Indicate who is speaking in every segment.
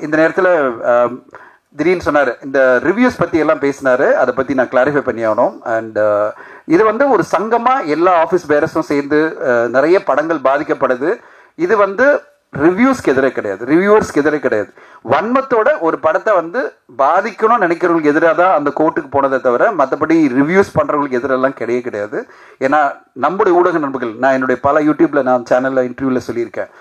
Speaker 1: இந்த நேரத்தில் திடீர்னு சொன்னார், இந்த ரிவ்யூஸ் பற்றி எல்லாம் பேசினார். அதை பற்றி நான் கிளாரிஃபை பண்ணி ஆகணும். அண்ட் இது வந்து ஒரு சங்கமாக எல்லா ஆஃபீஸ் பேரஸும் சேர்ந்து நிறைய படங்கள் பாதிக்கப்படுது. இது வந்து ரிவ்யூஸ்க்கு எதிரே கிடையாது, ரிவ்யூவர்ஸ்க்கு எதிரே கிடையாது. வன்மத்தோட ஒரு படத்தை வந்து பாதிக்கணும்னு நினைக்கிறவங்களுக்கு எதிராக தான் அந்த கோர்ட்டுக்கு போனதை தவிர மற்றபடி ரிவ்யூஸ் பண்ணுறவங்களுக்கு எதிரெல்லாம் கிடையாது. ஏன்னா நம்முடைய ஊடக நண்பர்கள், நான் என்னுடைய பல யூடியூப்ல நான் சேனலில் இன்டர்வியூவில் சொல்லியிருக்கேன்,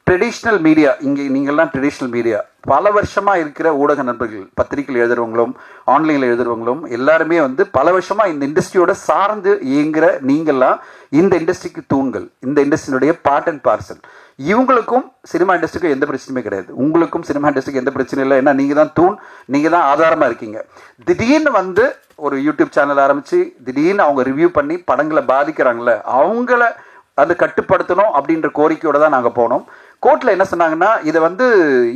Speaker 1: ட்ரெடிஷ்னல் மீடியா, இங்கே நீங்கள்லாம் ட்ரெடிஷ்னல் மீடியா பல வருஷமாக இருக்கிற ஊடக நண்பர்கள், பத்திரிகையில் எழுதுறவங்களும் ஆன்லைனில் எழுதுறவங்களும் எல்லாருமே வந்து பல வருஷமாக இந்த இண்டஸ்ட்ரியோட சார்ந்து இயங்குகிற நீங்கள்லாம் இந்த இண்டஸ்ட்ரிக்கு தூண்கள், இந்த இண்டஸ்ட்ரியினுடைய பார்ட் அண்ட் பார்சல். இவங்களுக்கும் சினிமா இண்டஸ்ட்ரிக்கும் எந்த பிரச்சனையுமே கிடையாது, உங்களுக்கும் சினிமா இண்டஸ்ட்ரிக்கு எந்த பிரச்சனையும் இல்லை. ஏன்னா நீங்கள் தான் தூண், நீங்கள் தான் ஆதாரமாக இருக்கீங்க. திடீர்னு வந்து ஒரு யூடியூப் சேனல் ஆரம்பித்து திடீர்னு அவங்க ரிவ்யூ பண்ணி படங்களை பாதிக்கிறாங்களே, அவங்கள அதை கட்டுப்படுத்தணும் அப்படின்ற கோரிக்கையோடு தான் நாங்கள் போனோம். கோர்ட்டில் என்ன சொன்னாங்கன்னா, இதை வந்து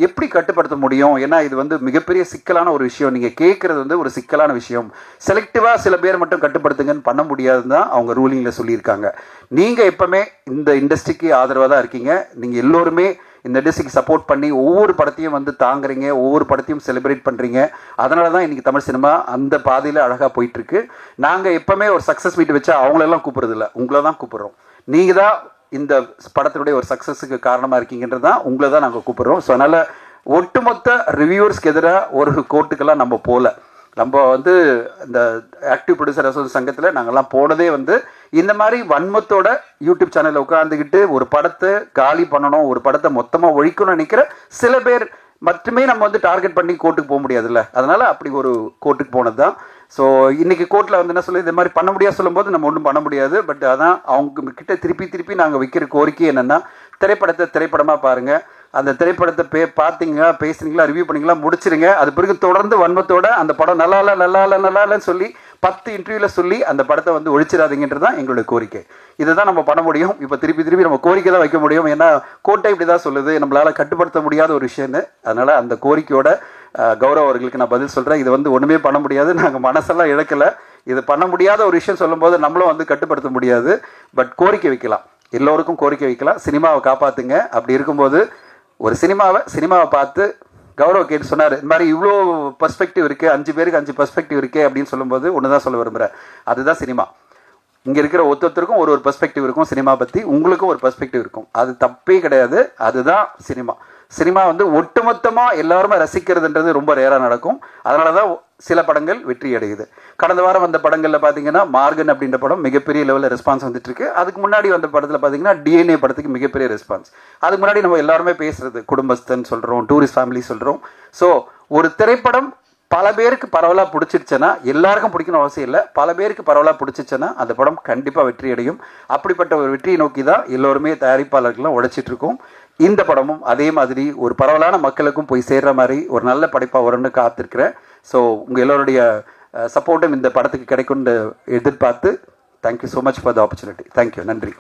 Speaker 1: எப்படி கட்டுப்படுத்த முடியும், ஏன்னா இது வந்து மிகப்பெரிய சிக்கலான ஒரு விஷயம், நீங்கள் கேட்குறது வந்து ஒரு சிக்கலான விஷயம், செலக்டிவாக சில பேர் மட்டும் கட்டுப்படுத்துங்கன்னு பண்ண முடியாதுன்னு தான் அவங்க ரூலிங்கில் சொல்லியிருக்காங்க. நீங்கள் எப்பவுமே இந்த இண்டஸ்ட்ரிக்கு ஆதரவாக தான் இருக்கீங்க. நீங்கள் எல்லோருமே இந்த இண்டஸ்ட்ரிக்கு சப்போர்ட் பண்ணி ஒவ்வொரு படத்தையும் வந்து தாங்குறீங்க, ஒவ்வொரு படத்தையும் செலிப்ரேட் பண்ணுறீங்க. அதனால தான் இன்றைக்கி தமிழ் சினிமா அந்த பாதையில் அழகாக போயிட்டுருக்கு. நாங்கள் எப்போவுமே ஒரு சக்ஸஸ் மீட் வச்சா அவங்களெல்லாம் கூப்பிட்றதில்ல, உங்களை தான் கூப்பிட்றோம். நீங்கள் தான் இந்த படத்தினுடைய ஒரு சக்ஸஸுக்கு காரணமாக இருக்கீங்கன்றது தான் உங்களை தான் நாங்கள் கூப்பிட்றோம். ஸோ அதனால் ஒட்டுமொத்த ரிவ்யூவர்ஸ்க்கு எதிராக ஒரு கோர்ட்டுக்கெல்லாம் நம்ம போகல. நம்ம வந்து இந்த ஆக்டிவ் ப்ரொடியூசர் அசோசியேஷன் சங்கத்தில் நாங்கள்லாம் போனதே வந்து இந்த மாதிரி வன்மத்தோட யூடியூப் சேனலில் உட்காந்துக்கிட்டு ஒரு படத்தை காலி பண்ணணும், ஒரு படத்தை மொத்தமாக ஒழிக்கணும்னு நினைக்கிற சில பேர் மட்டுமே நம்ம வந்து டார்கெட் பண்ணி கோர்ட்டுக்கு போக முடியாதுல்ல. அதனால் அப்படி ஒரு கோர்ட்டுக்கு போனது தான். ஸோ இன்றைக்கி கோர்ட்டில் வந்து என்ன சொல்லி இந்த மாதிரி பண்ண முடியாது சொல்லும்போது நம்ம ஒன்றும் பண்ண முடியாது. பட் அதான் அவங்க கிட்ட திருப்பி நாங்கள் வைக்கிற கோரிக்கை என்னென்னா, திரைப்படத்தை திரைப்படமாக பாருங்கள், அந்த திரைப்படத்தை பார்த்தீங்க, பேசுனீங்களா, ரிவ்யூ பண்ணிங்களா, முடிச்சிருங்க. அது பிறகு தொடர்ந்து வன்மத்தோட அந்த படம் நல்லா இல்லைன்னு சொல்லி 10 இன்டர்வியூவில் சொல்லி அந்த படத்தை வந்து ஒழிச்சிடாதீங்கன்றது தான் எங்களுடைய கோரிக்கை. இதை தான் நம்ம பண்ண முடியும். இப்போ திருப்பி நம்ம கோரிக்கை தான் வைக்க முடியும். ஏன்னா கோர்ட்டை இப்படி தான் சொல்லுது, நம்மளால் கட்டுப்படுத்த முடியாத ஒரு விஷயம்னு. அதனால் அந்த கோரிக்கையோட கௌரவ அவர்களுக்கு நான் பதில் சொல்கிறேன். இது வந்து ஒன்றுமே பண்ண முடியாது, நாங்கள் மனசெல்லாம் இழக்கலை. இது பண்ண முடியாத ஒரு விஷயம் சொல்லும்போது நம்மளும் வந்து கட்டுப்படுத்த முடியாது. பட் கோரிக்கை வைக்கலாம், எல்லோருக்கும் கோரிக்கை வைக்கலாம், சினிமாவை காப்பாற்றுங்க. அப்படி இருக்கும்போது ஒரு சினிமாவை பார்த்து கௌரவ கேட்டு சொன்னார், இந்த மாதிரி இவ்வளோ பர்ஸ்பெக்டிவ் இருக்குது, 5 பேருக்கு 5 பர்ஸ்பெக்டிவ் இருக்குது அப்படின்னு சொல்லும்போது ஒன்று தான் சொல்ல விரும்புகிறேன், அதுதான் சினிமா. இங்கே இருக்கிற ஒருத்தருக்கும் ஒரு பர்ஸ்பெக்டிவ் இருக்கும் சினிமா பற்றி, உங்களுக்கும் ஒரு பர்ஸ்பெக்டிவ் இருக்கும், அது தப்பே கிடையாது, அதுதான் சினிமா. சினிமா வந்து ஒட்டுமொத்தமாக எல்லாருமே ரசிக்கிறதுன்றது ரொம்ப ரேராக நடக்கும். அதனால தான் சில படங்கள் வெற்றி அடையுது. கடந்த வாரம் வந்த படங்களில் பார்த்தீங்கன்னா மார்கன் அப்படின்ற படம் மிகப்பெரிய லெவலில் ரெஸ்பான்ஸ் வந்துட்டு இருக்கு. அதுக்கு முன்னாடி வந்த படத்தில் பார்த்தீங்கன்னா டிஎன்ஏ படத்துக்கு மிகப்பெரிய ரெஸ்பான்ஸ். அதுக்கு முன்னாடி நம்ம எல்லாருமே பேசுறது குடும்பஸ்தன் சொல்கிறோம், டூரிஸ்ட் ஃபேமிலி சொல்கிறோம். ஸோ ஒரு திரைப்படம் பல பேருக்கு பரவலாக பிடிச்சிருச்சுன்னா, எல்லாருக்கும் பிடிக்கணும் அவசியம் இல்லை, பல பேருக்கு பரவலாக பிடிச்சிச்சுன்னா அந்த படம் கண்டிப்பாக வெற்றி அடையும். அப்படிப்பட்ட ஒரு வெற்றியை நோக்கி தான் எல்லோருமே தயாரிப்பாளர்கள்லாம் உழைச்சிட்டு இருக்கோம். இந்த படமும் அதே மாதிரி ஒரு பரவலான மக்களுக்கும் போய் சேர்ற மாதிரி ஒரு நல்ல படைப்பாக வரும்னு காத்திருக்கிறேன். ஸோ உங்கள் எல்லோருடைய சப்போர்ட்டும் இந்த படத்துக்கு கிடைக்கும்னு எதிர்பார்த்து, thank you so much for the opportunity. Thank you, நன்றி.